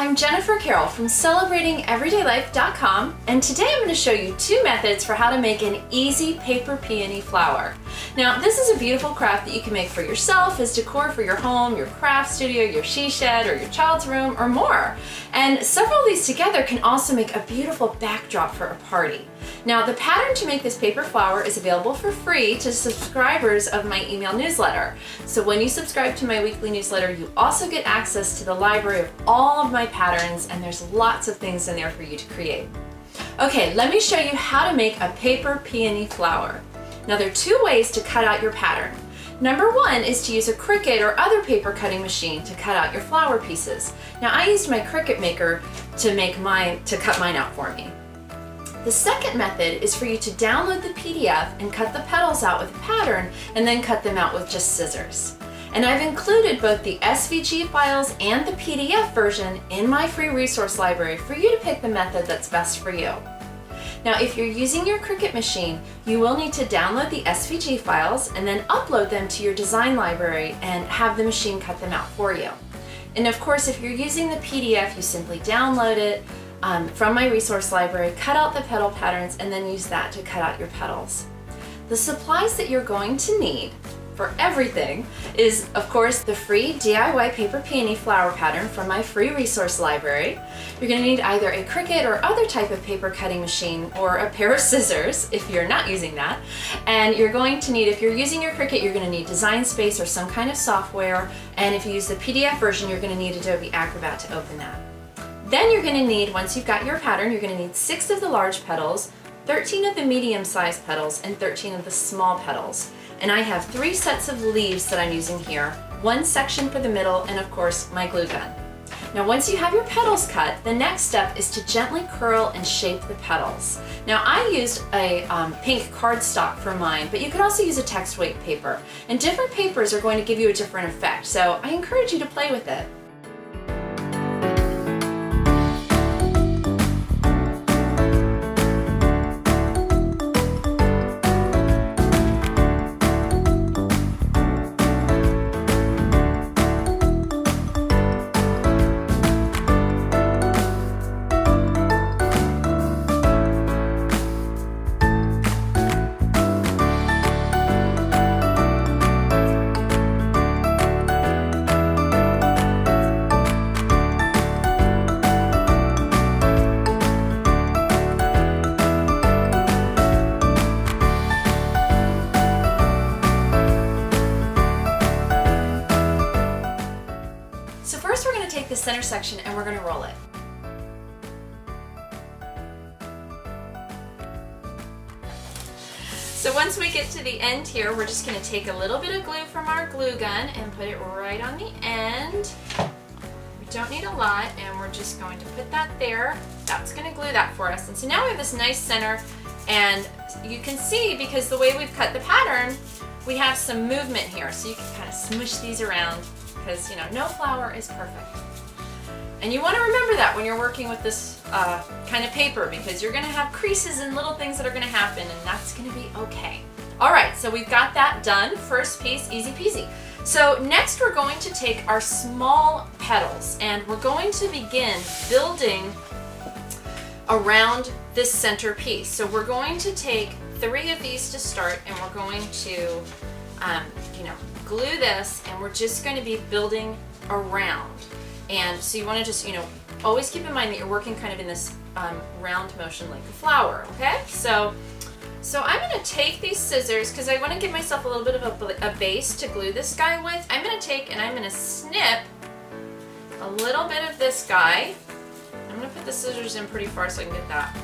I'm Jennifer Carroll from CelebratingEverydayLife.com, and today I'm going to show you 2 methods for how to make an easy paper peony flower. Now, this is a beautiful craft that you can make for yourself as decor for your home, your craft studio, your she shed, or your child's room, or more. And several of these together can also make a beautiful backdrop for a party. Now, the pattern to make this paper flower is available for free to subscribers of my email newsletter. So when you subscribe to my weekly newsletter, you also get access to the library of all of my patterns, and there's lots of things in there for you to create. Okay, let me show you how to make a paper peony flower. Now, there are 2 ways to cut out your pattern. Number 1 is to use a Cricut or other paper cutting machine to cut out your flower pieces. Now, I used my Cricut maker to cut mine out for me. The second method is for you to download the PDF and cut the petals out with a pattern and then cut them out with just scissors. And I've included both the SVG files and the PDF version in my free resource library for you to pick the method that's best for you. Now, if you're using your Cricut machine, you will need to download the SVG files and then upload them to your design library and have the machine cut them out for you. And of course, if you're using the PDF, you simply download it from my resource library, cut out the petal patterns, and then use that to cut out your petals. The supplies that you're going to need for everything is, of course, the free DIY paper peony flower pattern from my free resource library. You're going to need either a Cricut or other type of paper cutting machine or a pair of scissors if you're not using that. And you're going to need, if you're using your Cricut, you're going to need Design Space or some kind of software. And if you use the PDF version, you're going to need Adobe Acrobat to open that. Then you're going to need, once you've got your pattern, you're going to need 6 of the large petals, 13 of the medium-sized petals, and 13 of the small petals. And I have 3 sets of leaves that I'm using here, 1 section for the middle, and of course my glue gun. Now, once you have your petals cut, the next step is to gently curl and shape the petals. Now, I used a pink cardstock for mine, but you could also use a text weight paper. And different papers are going to give you a different effect, so I encourage you to play with it. So first we're going to take the center section and we're going to roll it. So once we get to the end here, we're just going to take a little bit of glue from our glue gun and put it right on the end. We don't need a lot, and we're just going to put that there. That's going to glue that for us. And so now we have this nice center, and you can see, because the way we've cut the pattern, we have some movement here. So you can kind of smush these around, because no flower is perfect. And you want to remember that when you're working with this kind of paper, because you're going to have creases and little things that are going to happen, and that's going to be okay. All right, so we've got that done. First piece, easy peasy. So next we're going to take our small petals, and we're going to begin building around this center piece. So we're going to take 3 of these to start, and we're going to glue this, and we're just going to be building around. And so you want to just, always keep in mind that you're working kind of in this round motion like a flower, okay? So I'm going to take these scissors, because I want to give myself a little bit of a base to glue this guy with. I'm going to take and I'm going to snip a little bit of this guy. I'm going to put the scissors in pretty far so I can get that,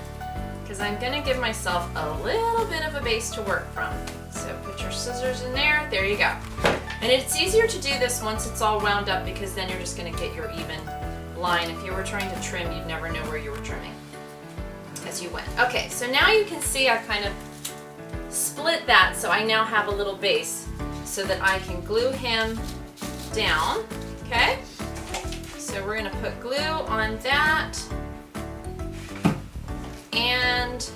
because I'm going to give myself a little bit of a base to work from. So put your scissors in there. There you go. And it's easier to do this once it's all wound up, because then you're just going to get your even line. If you were trying to trim, you'd never know where you were trimming as you went. Okay, so now you can see I've kind of split that, so I now have a little base so that I can glue him down. Okay, so we're going to put glue on that, and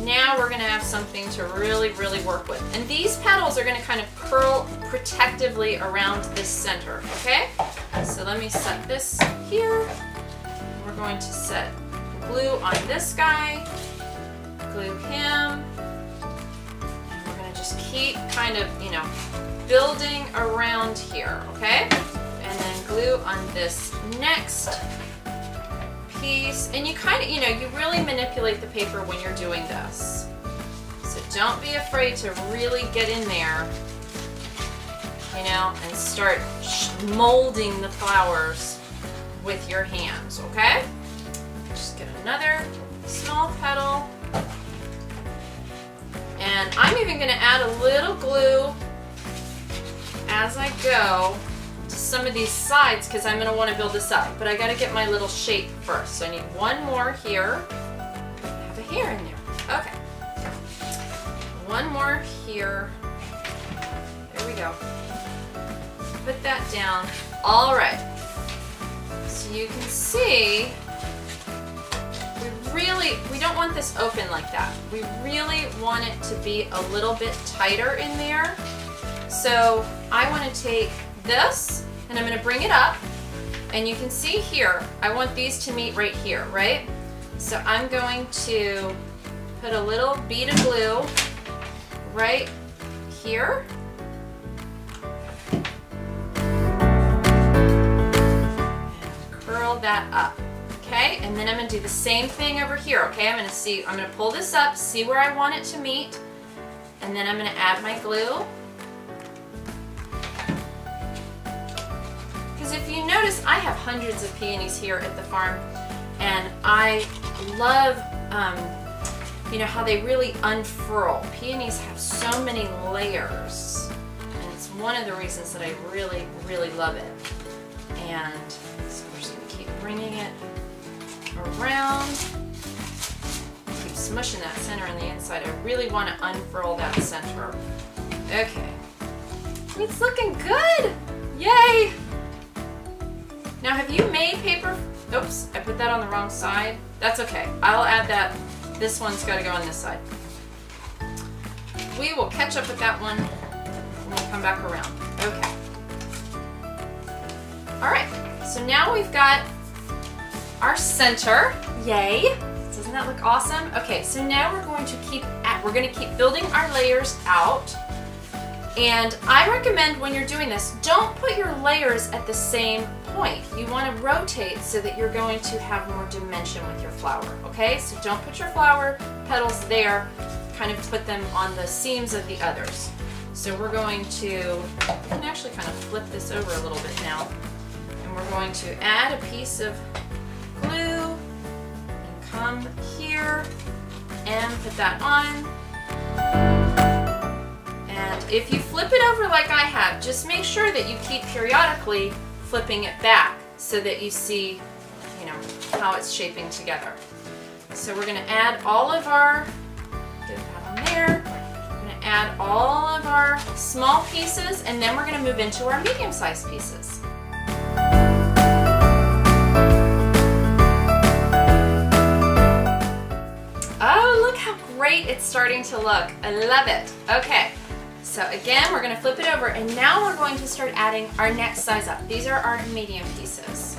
now we're going to have something to really work with. And these petals are going to kind of curl protectively around this center, okay? So let me set this here. We're going to set glue on this guy, glue him. And we're gonna just keep kind of, building around here, okay? And then glue on this next piece. And you kind of, you really manipulate the paper when you're doing this. So don't be afraid to really get in there, and start molding the flowers with your hands, okay? Just get another small petal. And I'm even gonna add a little glue as I go to some of these sides because I'm gonna wanna build this up. But I gotta get my little shape first. So I need one more here. I have a hair in there. Okay. One more here. There we go. Put that down. All right. So you can see, we don't want this open like that. We really want it to be a little bit tighter in there. So I want to take this and I'm going to bring it up. And you can see here, I want these to meet right here, right? So I'm going to put a little bead of glue right here. That up, okay? And then I'm gonna do the same thing over here, okay? I'm gonna pull this up, see where I want it to meet, and then I'm gonna add my glue. Because if you notice, I have hundreds of peonies here at the farm, and I love, how they really unfurl. Peonies have so many layers, and it's one of the reasons that I really, really love it. And so we're just gonna keep bringing it around. Keep smushing that center on the inside. I really want to unfurl that center. Okay. It's looking good! Yay! Now have you made paper? Oops, I put that on the wrong side. That's okay. I'll add that. This one's got to go on this side. We will catch up with that one when we come back around. Okay. All right, so now we've got our center. Yay! Doesn't that look awesome? Okay, so now we're going to keep building our layers out. And I recommend when you're doing this, don't put your layers at the same point. You want to rotate so that you're going to have more dimension with your flower, okay? So don't put your flower petals there, kind of put them on the seams of the others. So we're going to, we can actually kind of flip this over a little bit now. And we're going to add a piece of glue and come here and put that on. And if you flip it over like I have, just make sure that you keep periodically flipping it back so that you see, how it's shaping together. So we're going to add all of our, get that on there. We're going to add all of our small pieces, and then we're going to move into our medium-sized pieces. Oh, look how great it's starting to look. I love it. Okay. So again, we're going to flip it over, and now we're going to start adding our next size up. These are our medium pieces.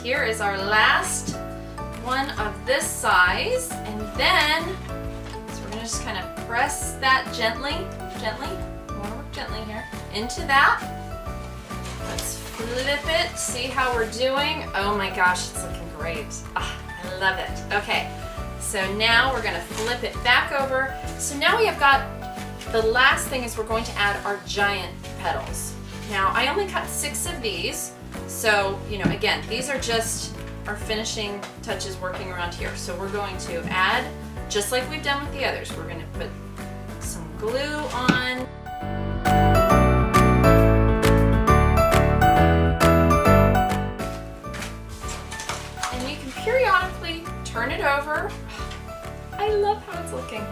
Here is our last one of this size, and then so we're going to just kind of press that gently, I want to work gently here, into that. Let's flip it, see how we're doing. Oh my gosh, it's looking great. I love it. Okay, so now we're going to flip it back over. So now we have got, the last thing is we're going to add our giant petals. Now I only cut 6 of these. So, again, these are just our finishing touches working around here. So we're going to add, just like we've done with the others, we're going to put some glue on. And you can periodically turn it over. I I love how it's looking.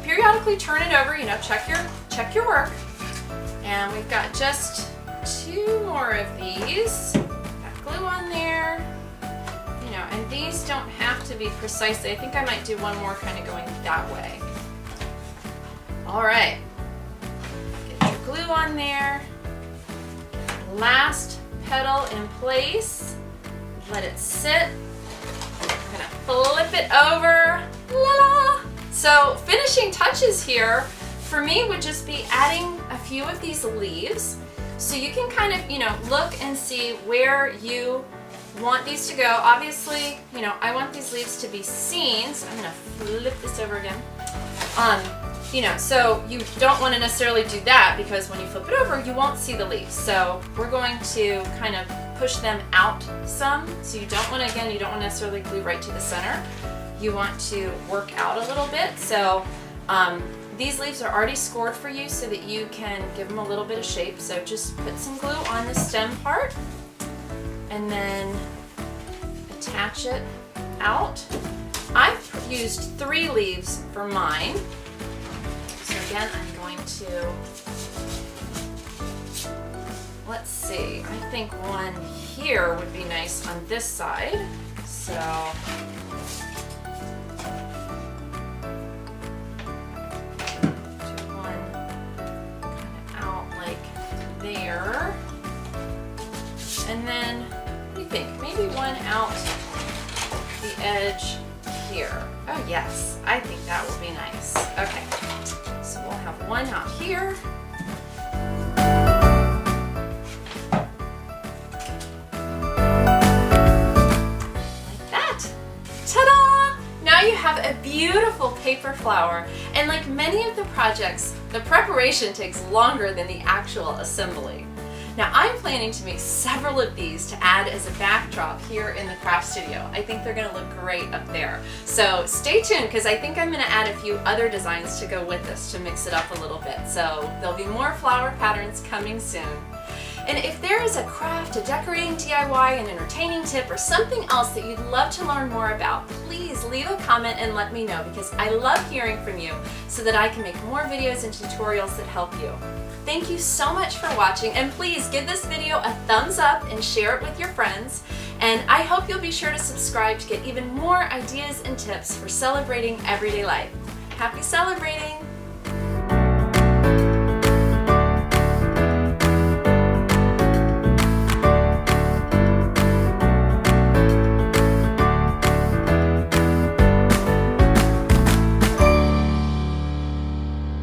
Periodically turn it over, check your work. And we've got just 2 more of these. Got glue on there. And these don't have to be precisely. I think I might do one more kind of going that way. All right. Get your glue on there. Last petal in place. Let it sit. I'm gonna flip it over. La-la. So finishing touches here for me would just be adding a few of these leaves. So you can kind of, look and see where you want these to go. Obviously, I want these leaves to be seen, so I'm gonna flip this over again. So you don't want to necessarily do that because when you flip it over, you won't see the leaves. So we're going to kind of push them out some. So you don't want to necessarily glue right to the center. You want to work out a little bit. So these leaves are already scored for you so that you can give them a little bit of shape. So just put some glue on the stem part and then attach it out. I've used 3 leaves for mine. So again, I'm going to, let's see, I think one here would be nice on this side. So do one kind of out like there. And then, what do you think? Maybe one out the edge here. Oh yes, I think that will be nice. Okay, so we'll have one out here. Like that. Ta-da! Now you have a beautiful paper flower. And like many of the projects, the preparation takes longer than the actual assembly. Now I'm planning to make several of these to add as a backdrop here in the craft studio. I think they're going to look great up there. So stay tuned because I think I'm going to add a few other designs to go with this to mix it up a little bit. So there'll be more flower patterns coming soon. And if there is a craft, a decorating DIY, an entertaining tip, or something else that you'd love to learn more about, please leave a comment and let me know because I love hearing from you so that I can make more videos and tutorials that help you. Thank you so much for watching, and please give this video a thumbs up and share it with your friends. And I hope you'll be sure to subscribe to get even more ideas and tips for celebrating everyday life. Happy celebrating!